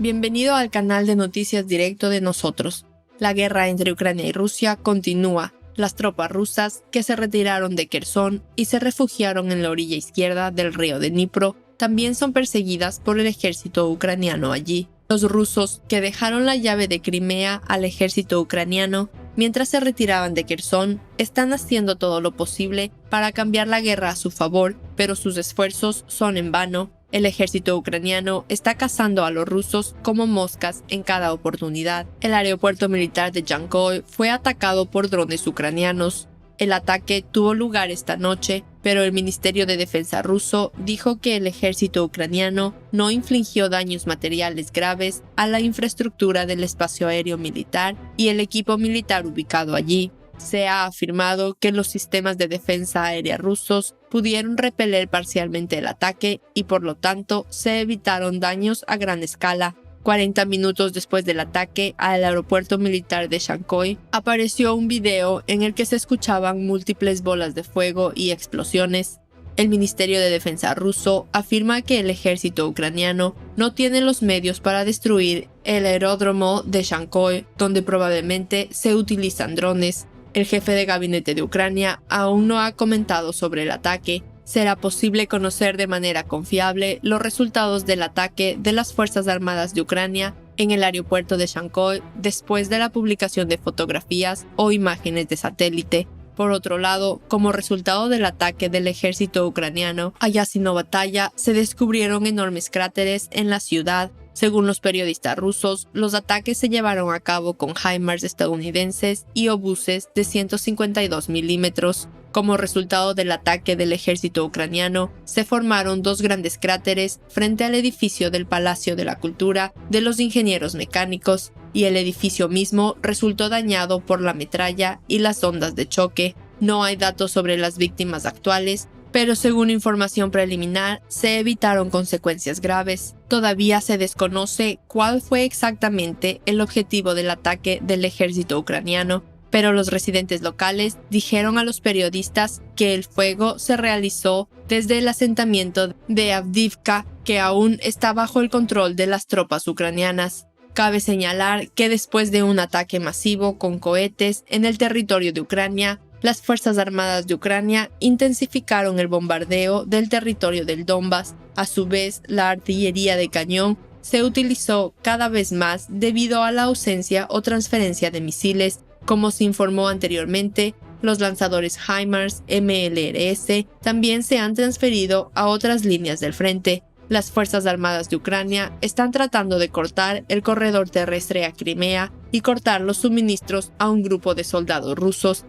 Bienvenido al canal de noticias directo de nosotros. La guerra entre Ucrania y Rusia continúa. Las tropas rusas que se retiraron de Kherson y se refugiaron en la orilla izquierda del río de Dnipro también son perseguidas por el ejército ucraniano allí. Los rusos que dejaron la llave de Crimea al ejército ucraniano mientras se retiraban de Kherson están haciendo todo lo posible para cambiar la guerra a su favor, pero sus esfuerzos son en vano. El ejército ucraniano está cazando a los rusos como moscas en cada oportunidad. El aeropuerto militar de Yankoy fue atacado por drones ucranianos. El ataque tuvo lugar esta noche, pero el Ministerio de Defensa ruso dijo que el ejército ucraniano no infligió daños materiales graves a la infraestructura del espacio aéreo militar y el equipo militar ubicado allí. Se ha afirmado que los sistemas de defensa aérea rusos pudieron repeler parcialmente el ataque y por lo tanto se evitaron daños a gran escala. 40 minutos después del ataque al aeropuerto militar de Yankoy, apareció un video en el que se escuchaban múltiples bolas de fuego y explosiones. El Ministerio de Defensa ruso afirma que el ejército ucraniano no tiene los medios para destruir el aeródromo de Yankoy, donde probablemente se utilizan drones. El jefe de gabinete de Ucrania aún no ha comentado sobre el ataque. Será posible conocer de manera confiable los resultados del ataque de las Fuerzas Armadas de Ucrania en el aeropuerto de Yankoy después de la publicación de fotografías o imágenes de satélite. Por otro lado, como resultado del ataque del ejército ucraniano a Yasinobataya, se descubrieron enormes cráteres en la ciudad. Según los periodistas rusos, los ataques se llevaron a cabo con HIMARS estadounidenses y obuses de 152 milímetros. Como resultado del ataque del ejército ucraniano, se formaron dos grandes cráteres frente al edificio del Palacio de la Cultura de los Ingenieros Mecánicos, y el edificio mismo resultó dañado por la metralla y las ondas de choque. No hay datos sobre las víctimas actuales, pero según información preliminar, se evitaron consecuencias graves. Todavía se desconoce cuál fue exactamente el objetivo del ataque del ejército ucraniano, pero los residentes locales dijeron a los periodistas que el fuego se realizó desde el asentamiento de Avdiivka, que aún está bajo el control de las tropas ucranianas. Cabe señalar que después de un ataque masivo con cohetes en el territorio de Ucrania, las Fuerzas Armadas de Ucrania intensificaron el bombardeo del territorio del Donbass. A su vez, la artillería de cañón se utilizó cada vez más debido a la ausencia o transferencia de misiles. Como se informó anteriormente, los lanzadores HIMARS MLRS también se han transferido a otras líneas del frente. Las Fuerzas Armadas de Ucrania están tratando de cortar el corredor terrestre a Crimea y cortar los suministros a un grupo de soldados rusos.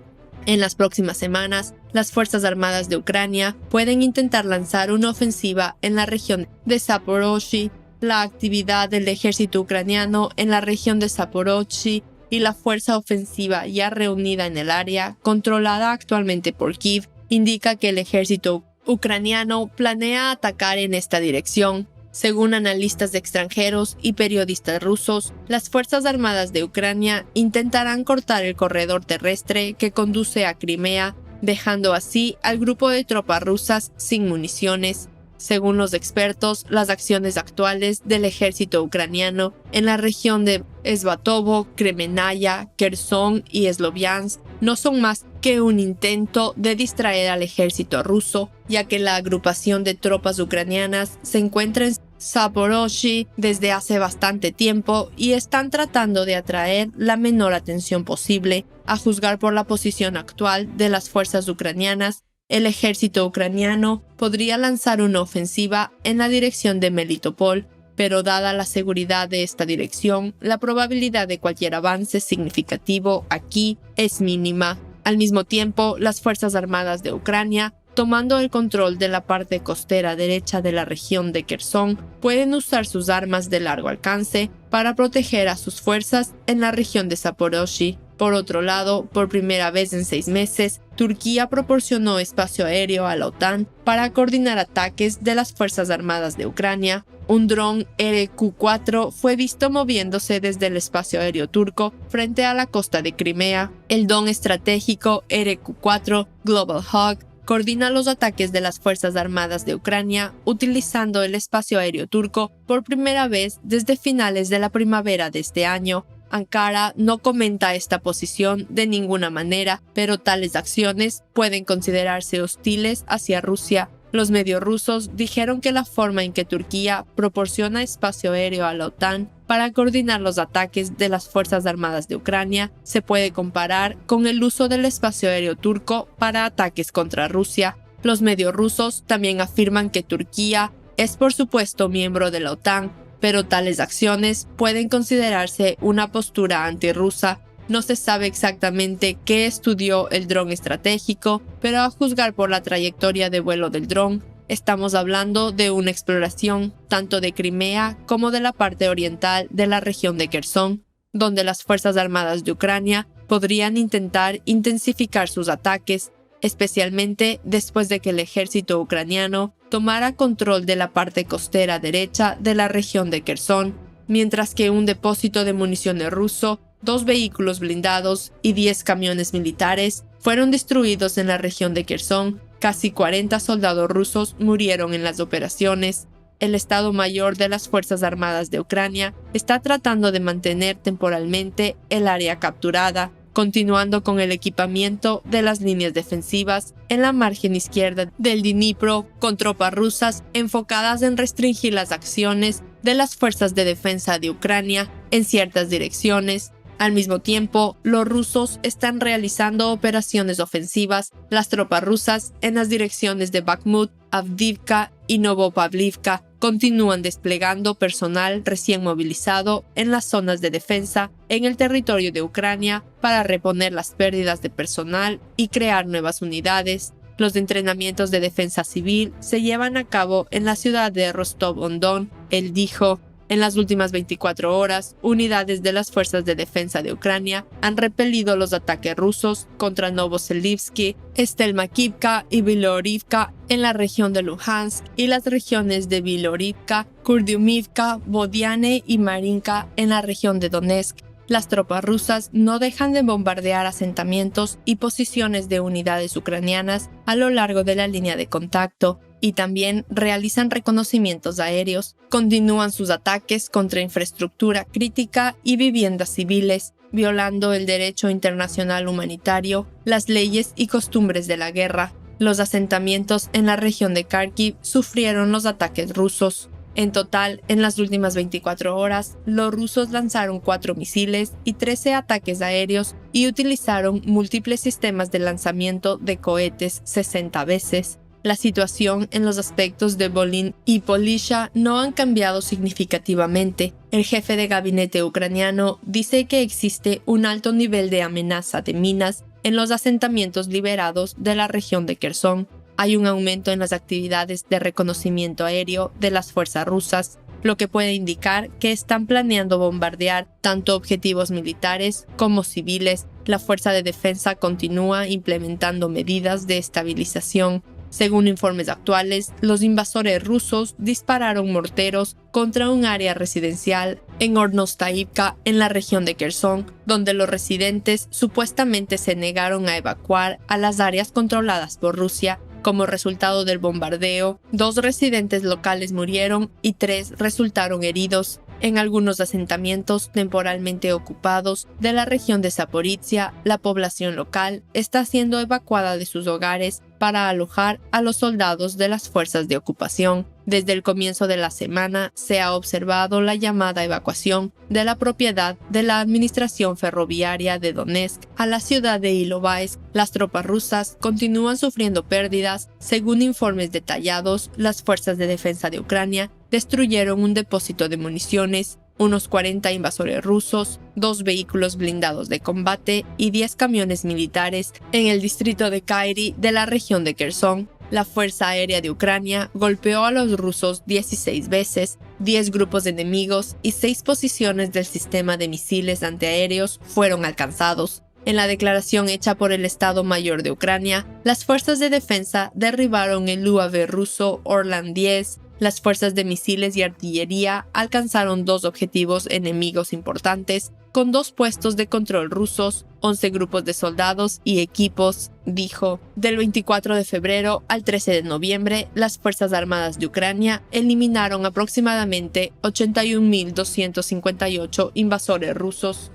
En las próximas semanas, las Fuerzas Armadas de Ucrania pueden intentar lanzar una ofensiva en la región de Zaporozhye. La actividad del ejército ucraniano en la región de Zaporozhye y la fuerza ofensiva ya reunida en el área, controlada actualmente por Kiev, indica que el ejército ucraniano planea atacar en esta dirección. Según analistas extranjeros y periodistas rusos, las Fuerzas Armadas de Ucrania intentarán cortar el corredor terrestre que conduce a Crimea, dejando así al grupo de tropas rusas sin municiones. Según los expertos, las acciones actuales del ejército ucraniano en la región de Svatovo, Kremenaya, Kherson y Sloviansk no son más que un intento de distraer al ejército ruso, ya que la agrupación de tropas ucranianas se encuentra en Zaporozhye desde hace bastante tiempo y están tratando de atraer la menor atención posible. A juzgar por la posición actual de las fuerzas ucranianas, el ejército ucraniano podría lanzar una ofensiva en la dirección de Melitopol, pero dada la seguridad de esta dirección, la probabilidad de cualquier avance significativo aquí es mínima. Al mismo tiempo, las Fuerzas Armadas de Ucrania, tomando el control de la parte costera derecha de la región de Kherson, pueden usar sus armas de largo alcance para proteger a sus fuerzas en la región de Zaporozhye. Por otro lado, por primera vez en 6 meses, Turquía proporcionó espacio aéreo a la OTAN para coordinar ataques de las Fuerzas Armadas de Ucrania. Un dron RQ-4 fue visto moviéndose desde el espacio aéreo turco frente a la costa de Crimea. El dron estratégico RQ-4 Global Hawk coordina los ataques de las Fuerzas Armadas de Ucrania utilizando el espacio aéreo turco por primera vez desde finales de la primavera de este año. Ankara no comenta esta posición de ninguna manera, pero tales acciones pueden considerarse hostiles hacia Rusia. Los medios rusos dijeron que la forma en que Turquía proporciona espacio aéreo a la OTAN para coordinar los ataques de las Fuerzas Armadas de Ucrania se puede comparar con el uso del espacio aéreo turco para ataques contra Rusia. Los medios rusos también afirman que Turquía es por supuesto miembro de la OTAN, pero tales acciones pueden considerarse una postura antirrusa. No se sabe exactamente qué estudió el dron estratégico, pero a juzgar por la trayectoria de vuelo del dron, estamos hablando de una exploración tanto de Crimea como de la parte oriental de la región de Kherson, donde las Fuerzas Armadas de Ucrania podrían intentar intensificar sus ataques, especialmente después de que el ejército ucraniano tomara control de la parte costera derecha de la región de Kherson, mientras que un depósito de municiones ruso, 2 vehículos blindados y 10 camiones militares fueron destruidos en la región de Kherson. Casi 40 soldados rusos murieron en las operaciones. El Estado Mayor de las Fuerzas Armadas de Ucrania está tratando de mantener temporalmente el área capturada, continuando con el equipamiento de las líneas defensivas en la margen izquierda del Dnipro con tropas rusas enfocadas en restringir las acciones de las fuerzas de defensa de Ucrania en ciertas direcciones. Al mismo tiempo, los rusos están realizando operaciones ofensivas, las tropas rusas en las direcciones de Bakhmut, Avdiivka y Novopavlivka continúan desplegando personal recién movilizado en las zonas de defensa en el territorio de Ucrania para reponer las pérdidas de personal y crear nuevas unidades. Los entrenamientos de defensa civil se llevan a cabo en la ciudad de Rostov-on-Don. Él dijo: en las últimas 24 horas, unidades de las fuerzas de defensa de Ucrania han repelido los ataques rusos contra Novoselivsky, Stelmakivka y Bilorivka en la región de Luhansk y las regiones de Bilorivka, Kurdyumivka, Bodiane y Marinka en la región de Donetsk. Las tropas rusas no dejan de bombardear asentamientos y posiciones de unidades ucranianas a lo largo de la línea de contacto, y también realizan reconocimientos aéreos, continúan sus ataques contra infraestructura crítica y viviendas civiles, violando el derecho internacional humanitario, las leyes y costumbres de la guerra. Los asentamientos en la región de Kharkiv sufrieron los ataques rusos. En total, en las últimas 24 horas, los rusos lanzaron 4 misiles y 13 ataques aéreos y utilizaron múltiples sistemas de lanzamiento de cohetes 60 veces. La situación en los aspectos de Volyn y Polysha no han cambiado significativamente. El jefe de gabinete ucraniano dice que existe un alto nivel de amenaza de minas en los asentamientos liberados de la región de Kherson. Hay un aumento en las actividades de reconocimiento aéreo de las fuerzas rusas, lo que puede indicar que están planeando bombardear tanto objetivos militares como civiles. La fuerza de defensa continúa implementando medidas de estabilización. Según informes actuales, los invasores rusos dispararon morteros contra un área residencial en Ornostaivka, en la región de Kherson, donde los residentes supuestamente se negaron a evacuar a las áreas controladas por Rusia. Como resultado del bombardeo, 2 residentes locales murieron y 3 resultaron heridos. En algunos asentamientos temporalmente ocupados de la región de Zaporizhia, la población local está siendo evacuada de sus hogares para alojar a los soldados de las fuerzas de ocupación. Desde el comienzo de la semana se ha observado la llamada evacuación de la propiedad de la administración ferroviaria de Donetsk a la ciudad de Ilovaisk. Las tropas rusas continúan sufriendo pérdidas. Según informes detallados, las fuerzas de defensa de Ucrania destruyeron un depósito de municiones, unos 40 invasores rusos, 2 vehículos blindados de combate y 10 camiones militares en el distrito de Kairy de la región de Kherson. La Fuerza Aérea de Ucrania golpeó a los rusos 16 veces, 10 grupos de enemigos y 6 posiciones del sistema de misiles antiaéreos fueron alcanzados. En la declaración hecha por el Estado Mayor de Ucrania, las fuerzas de defensa derribaron el UAV ruso Orlan-10. Las fuerzas de misiles y artillería alcanzaron 2 objetivos enemigos importantes, con 2 puestos de control rusos, 11 grupos de soldados y equipos, dijo. Del 24 de febrero al 13 de noviembre, las Fuerzas Armadas de Ucrania eliminaron aproximadamente 81.258 invasores rusos.